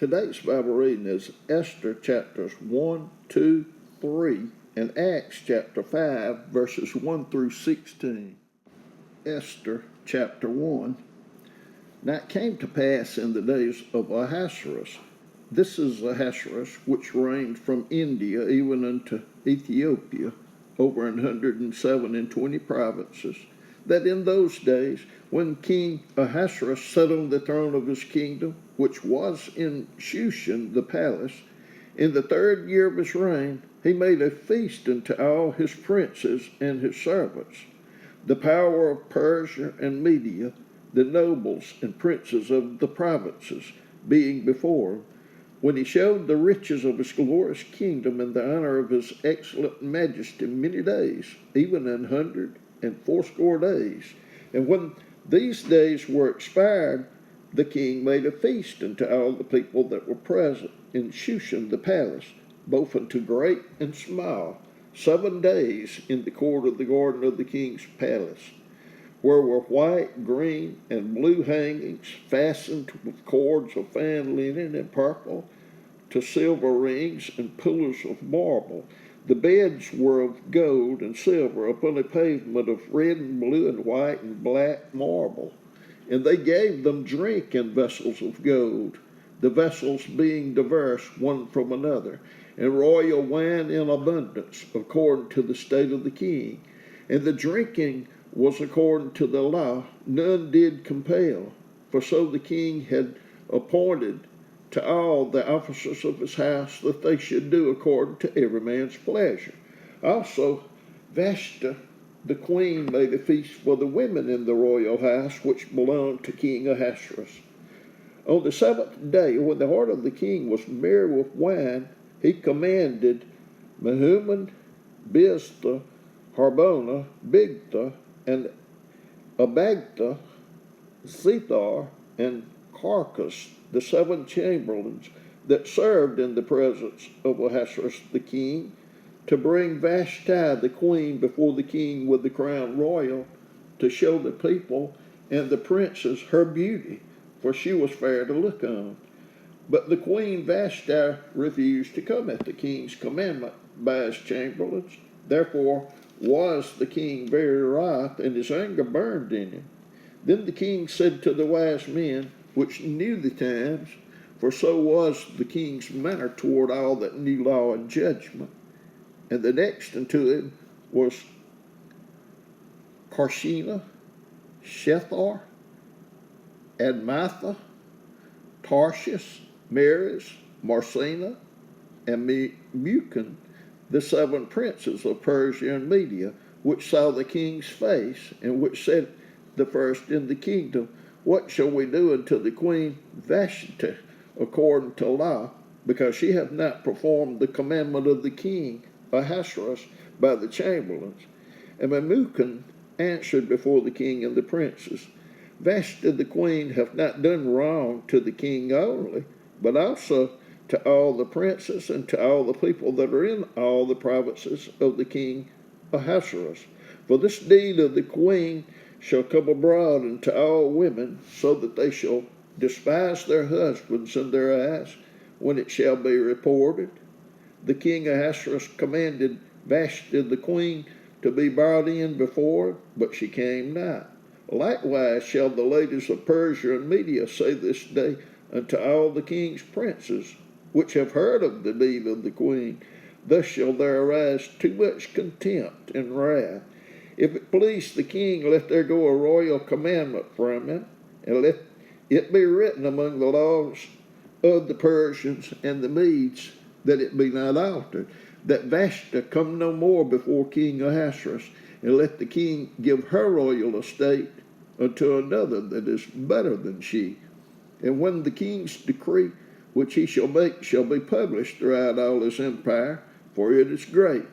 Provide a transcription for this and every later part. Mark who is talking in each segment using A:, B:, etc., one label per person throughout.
A: Today's Bible reading is Esther chapters 1, 2, 3, and Acts chapter 5, verses 1 through 16. Esther chapter 1. Now it came to pass in the days of Ahasuerus. This is Ahasuerus, which reigned from India even unto Ethiopia, over 127 provinces, that in those days, when King Ahasuerus sat on the throne of his kingdom, which was in Shushan the palace, in the 3rd year of his reign, he made a feast unto all his princes and his servants, the power of Persia and Media, the nobles and princes of the provinces, being before him, when he showed the riches of his glorious kingdom and the honor of his excellent majesty many days, even 180 days. And when these days were expired, the king made a feast unto all the people that were present in Shushan the palace, both unto great and small, 7 days in the court of the garden of the king's palace, where were white, green, and blue hangings, fastened with cords of fine linen and purple, to silver rings and pillars of marble. The beds were of gold and silver upon a pavement of red and blue and white and black marble. And they gave them drink in vessels of gold, the vessels being diverse one from another, and royal wine in abundance, according to the state of the king. And the drinking was according to the law, none did compel, for so the king had appointed to all the officers of his house that they should do according to every man's pleasure. Also, Vashti, the queen, made a feast for the women in the royal house, which belonged to King Ahasuerus. On the 7th day, when the heart of the king was merry with wine, he commanded Mehuman, Biztha, Harbona, Bigtha, and Abagtha, Zethar, and Carcas, the 7 chamberlains that served in the presence of Ahasuerus the king, to bring Vashti the queen before the king with the crown royal, to show the people and the princes her beauty, for she was fair to look on. But the queen Vashti refused to come at the king's commandment by his chamberlains. Therefore was the king very wroth, and his anger burned in him. Then the king said to the wise men, which knew the times, for so was the king's manner toward all that knew law and judgment. And the next unto him was Carshena, Shethar, Admatha, Tarshish, Meres, Marsena, and Mucan, the 7 princes of Persia and Media, which saw the king's face, and which said the first in the kingdom, what shall we do unto the queen Vashti according to law, because she hath not performed the commandment of the king Ahasuerus by the chamberlains? And Memucan answered before the king and the princes, Vashti the queen hath not done wrong to the king only, but also to all the princes and to all the people that are in all the provinces of the king Ahasuerus. For this deed of the queen shall come abroad unto all women, so that they shall despise their husbands in their eyes, when it shall be reported. The king Ahasuerus commanded Vashti the queen to be brought in before, but she came not. Likewise shall the ladies of Persia and Media say this day unto all the king's princes, which have heard of the deed of the queen. Thus shall there arise too much contempt and wrath. If it please the king, let there go a royal commandment from him, and let it be written among the laws of the Persians and the Medes, that it be not altered, that Vashti come no more before King Ahasuerus, and let the king give her royal estate unto another that is better than she. And when the king's decree which he shall make shall be published throughout all his empire, for it is great,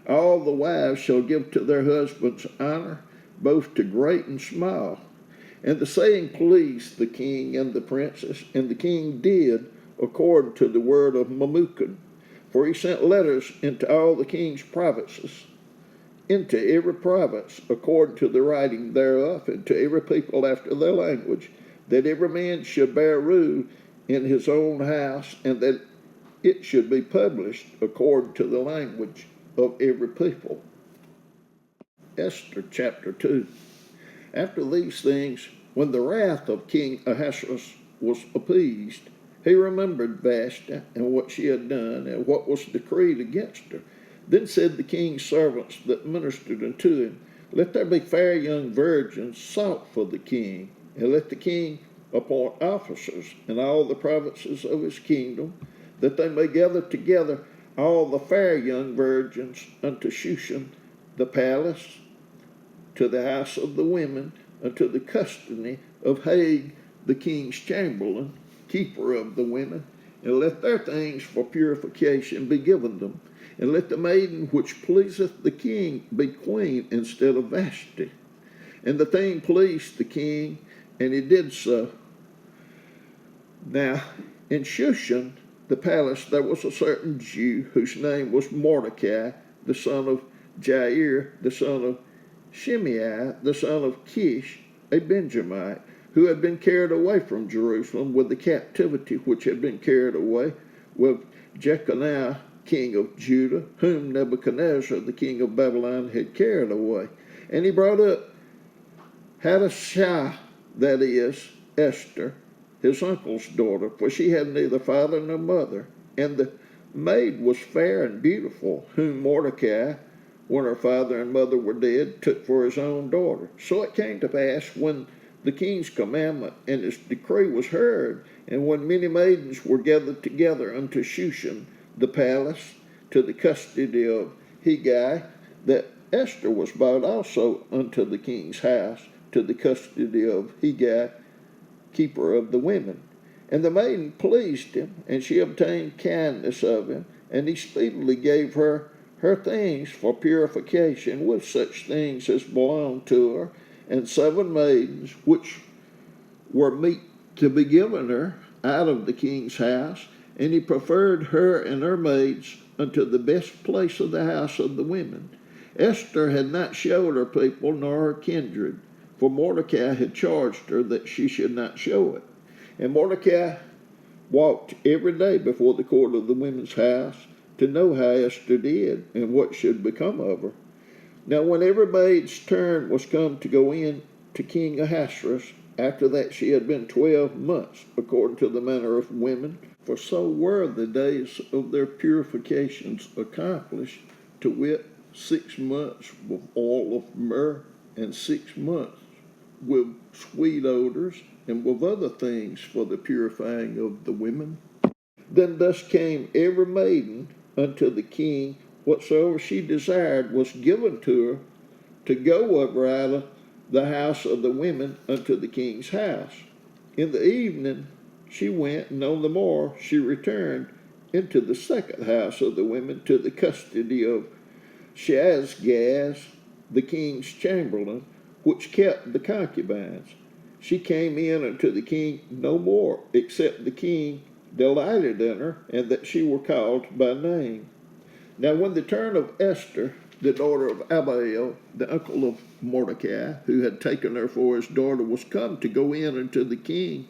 A: all the wives shall give to their husbands honor, both to great and small. And the saying pleased the king and the princes, and the king did according to the word of Memucan. For he sent letters into all the king's provinces, into every province according to the writing thereof, and to every people after their language, that every man should bear rule in his own house, and that it should be published according to the language of every people. Esther chapter 2. After these things, when the wrath of King Ahasuerus was appeased, he remembered Vashti and what she had done, and what was decreed against her. Then said the king's servants that ministered unto him, Let there be fair young virgins sought for the king, and let the king appoint officers in all the provinces of his kingdom, that they may gather together all the fair young virgins unto Shushan the palace, to the house of the women, unto the custody of Hag the king's chamberlain, keeper of the women, and let their things for purification be given them, and let the maiden which pleaseth the king be queen instead of Vashti. And the thing pleased the king, and he did so. Now, in Shushan, the palace, there was a certain Jew whose name was Mordecai, the son of Jair, the son of Shimei, the son of Kish, a Benjamite, who had been carried away from Jerusalem with the captivity which had been carried away with Jeconiah, king of Judah, whom Nebuchadnezzar, the king of Babylon, had carried away. And he brought up Hadassah, that is, Esther, his uncle's daughter, for she had neither father nor mother. And the maid was fair and beautiful, whom Mordecai, when her father and mother were dead, took for his own daughter. So it came to pass, when the king's commandment and his decree was heard, and when many maidens were gathered together unto Shushan the palace, to the custody of Hegai, that Esther was brought also unto the king's house, to the custody of Hegai, keeper of the women. And the maiden pleased him, and she obtained kindness of him, and he speedily gave her things for purification, with such things as belonged to her, and 7 maidens, which were meet to be given her out of the king's house, and he preferred her and her maids unto the best place of the house of the women. Esther had not showed her people nor her kindred, for Mordecai had charged her that she should not show it. And Mordecai walked every day before the court of the women's house, to know how Esther did, and what should become of her. Now when every maid's turn was come to go in to King Ahasuerus, after that she had been 12 months, according to the manner of women, for so were the days of their purifications accomplished, to wit, 6 months with oil of myrrh, and 6 months with sweet odors, and with other things for the purifying of the women. Then thus came every maiden unto the king, whatsoever she desired was given to her, to go over out of the house of the women unto the king's house. In the evening she went, and on the morrow she returned into the second house of the women, to the custody of Shaashgaz, the king's chamberlain, which kept the concubines. She came in unto the king no more, except the king delighted in her, and that she were called by name. Now when the turn of Esther, the daughter of Abiel, the uncle of Mordecai, who had taken her for his daughter, was come to go in unto the king,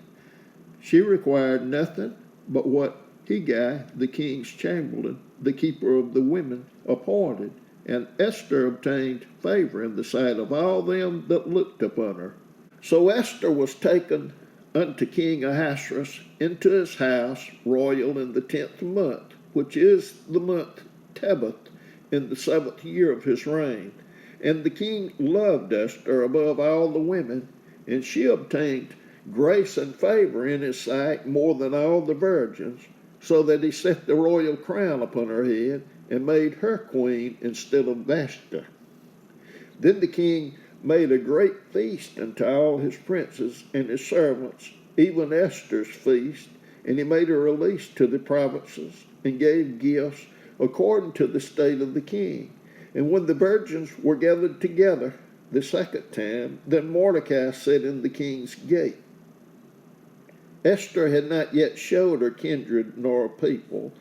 A: she required nothing but what Hegai, the king's chamberlain, the keeper of the women, appointed. And Esther obtained favor in the sight of all them that looked upon her. So Esther was taken unto King Ahasuerus into his house royal in the 10th month, which is the month Tebeth, in the 7th year of his reign. And the king loved Esther above all the women, and she obtained grace and favor in his sight more than all the virgins, so that he set the royal crown upon her head, and made her queen instead of Vashti. Then the king made a great feast unto all his princes and his servants, even Esther's feast, and he made a release to the provinces, and gave gifts according to the state of the king. And when the virgins were gathered together the second time, then Mordecai sat in the king's gate. Esther had not yet showed her kindred nor her people,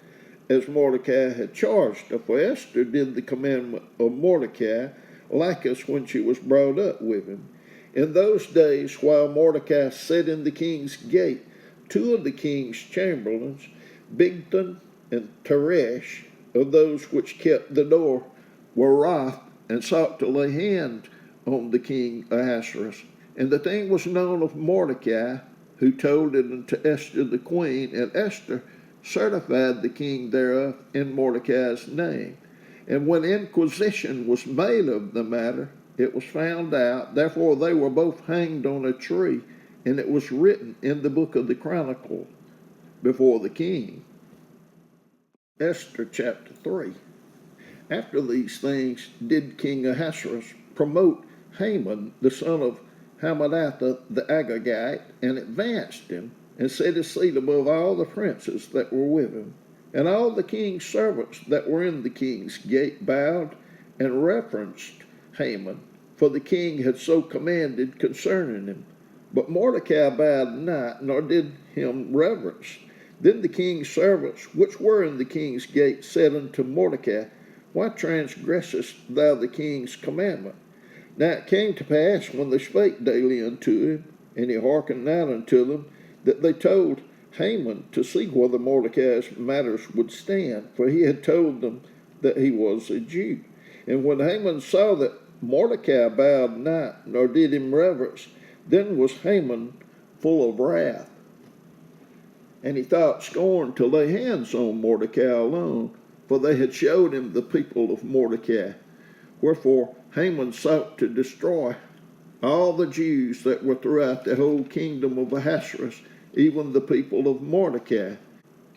A: as Mordecai had charged her, for Esther did the commandment of Mordecai, like as when she was brought up with him. In those days, while Mordecai sat in the king's gate, two of the king's chamberlains, Bigthan and Teresh, of those which kept the door, were wroth and sought to lay hand on the king Ahasuerus. And the thing was known of Mordecai, who told it unto Esther the queen, and Esther certified the king thereof in Mordecai's name. And when inquisition was made of the matter, it was found out. Therefore they were both hanged on a tree, and it was written in the book of the Chronicle before the king. Esther chapter 3. After these things did King Ahasuerus promote Haman, the son of Hammedatha the Agagite, and advanced him, and set his seat above all the princes that were with him. And all the king's servants that were in the king's gate bowed and reverenced Haman, for the king had so commanded concerning him. But Mordecai bowed not, nor did him reverence. Then the king's servants, which were in the king's gate, said unto Mordecai, Why transgressest thou the king's commandment? Now it came to pass, when they spake daily unto him, and he hearkened not unto them, that they told Haman to see whether Mordecai's matters would stand, for he had told them that he was a Jew. And when Haman saw that Mordecai bowed not, nor did him reverence, then was Haman full of wrath. And he thought scorn to lay hands on Mordecai alone, for they had showed him the people of Mordecai. Wherefore Haman sought to destroy all the Jews that were throughout the whole kingdom of Ahasuerus, even the people of Mordecai.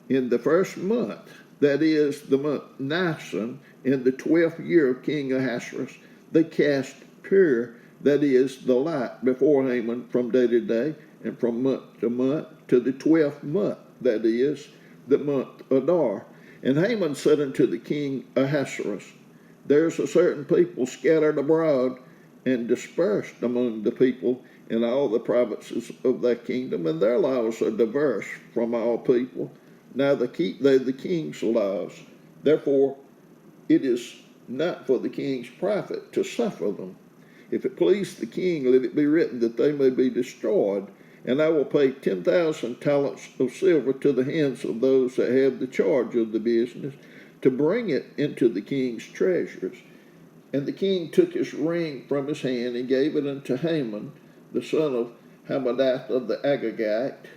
A: In the first month, that is, the month Nisan, in the 12th year of King Ahasuerus, they cast pur, that is, the light, before Haman from day to day, and from month to month, to the 12th month, that is, the month Adar. And Haman said unto the king Ahasuerus, There is a certain people scattered abroad and dispersed among the people in all the provinces of thy kingdom, and their laws are diverse from all people. Neither keep they the king's laws. Therefore it is not for the king's profit to suffer them. If it please the king, let it be written that they may be destroyed, and I will pay 10,000 talents of silver to the hands of those that have the charge of the business, to bring it into the king's treasures. And the king took his ring from his hand, and gave it unto Haman, the son of Hammedatha the Agagite,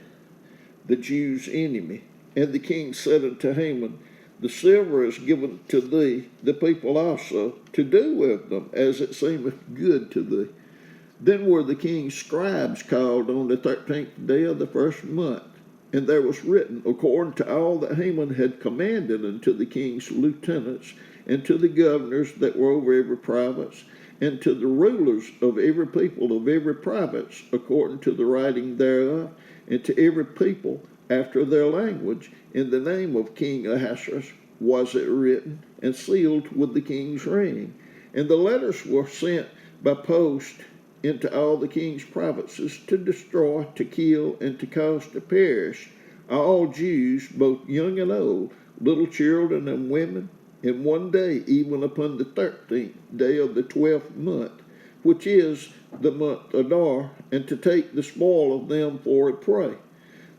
A: the Jews' enemy. And the king said unto Haman, The silver is given to thee, the people also, to do with them as it seemeth good to thee. Then were the king's scribes called on the 13th day of the first month, and there was written, according to all that Haman had commanded, unto the king's lieutenants, and to the governors that were over every province, and to the rulers of every people of every province, according to the writing thereof, and to every people after their language, in the name of King Ahasuerus was it written, and sealed with the king's ring. And the letters were sent by post into all the king's provinces, to destroy, to kill, and to cause to perish all Jews, both young and old, little children and women, in one day, even upon the 13th day of the 12th month, which is the month Adar, and to take the spoil of them for a prey.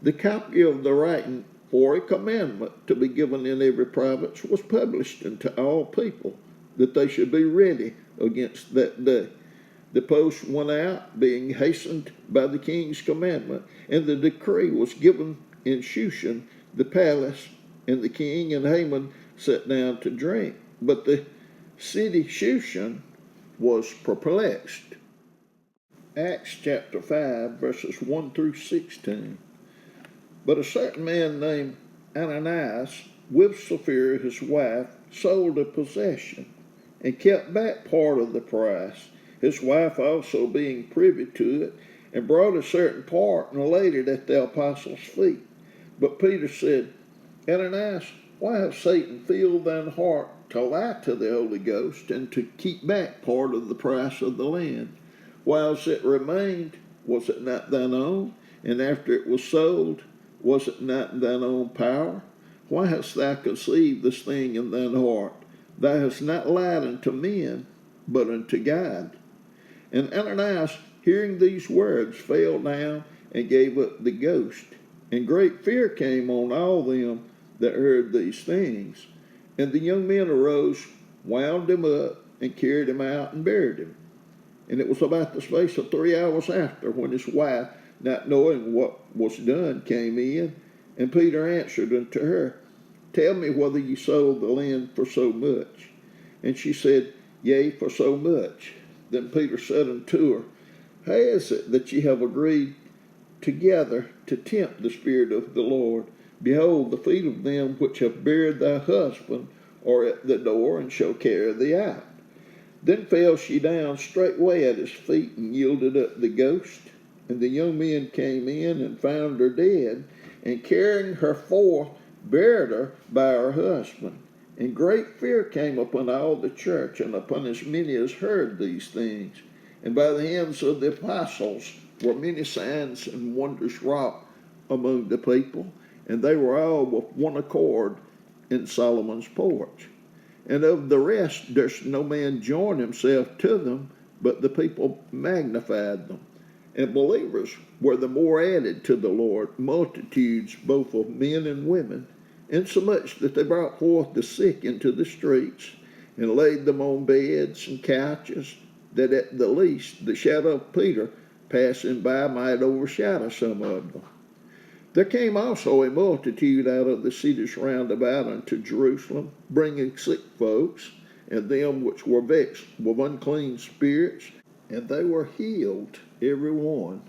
A: The copy of the writing for a commandment to be given in every province was published unto all people, that they should be ready against that day. The post went out, being hastened by the king's commandment, and the decree was given in Shushan, the palace, and the king and Haman sat down to drink. But the city Shushan was perplexed. Acts chapter 5, verses 1 through 16. But a certain man named Ananias, with Sapphira his wife, sold a possession, and kept back part of the price, his wife also being privy to it, and brought a certain part and laid it at the apostles' feet. But Peter said, Ananias, why hath Satan filled thine heart to lie to the Holy Ghost, and to keep back part of the price of the land? Whilst it remained, was it not thine own? And after it was sold, was it not in thine own power? Why hast thou conceived this thing in thine heart? Thou hast not lied unto men, but unto God. And Ananias, hearing these words, fell down and gave up the ghost. And great fear came on all them that heard these things. And the young men arose, wound him up, and carried him out and buried him. And it was about the space of 3 hours after, when his wife, not knowing what was done, came in. And Peter answered unto her, Tell me whether ye sold the land for so much. And she said, Yea, for so much. Then Peter said unto her, How is it that ye have agreed together to tempt the Spirit of the Lord? Behold, the feet of them which have buried thy husband are at the door, and shall carry thee out. Then fell she down straightway at his feet, and yielded up the ghost. And the young men came in, and found her dead, and carrying her forth, buried her by her husband. And great fear came upon all the church, and upon as many as heard these things. And by the hands of the apostles were many signs and wonders wrought among the people, and they were all with one accord in Solomon's porch. And of the rest durst no man join himself to them, but the people magnified them. And believers were the more added to the Lord, multitudes both of men and women, insomuch that they brought forth the sick into the streets, and laid them on beds and couches, that at the least the shadow of Peter passing by might overshadow some of them. There came also a multitude out of the cities round about unto Jerusalem, bringing sick folks, and them which were vexed with unclean spirits, and they were healed every one.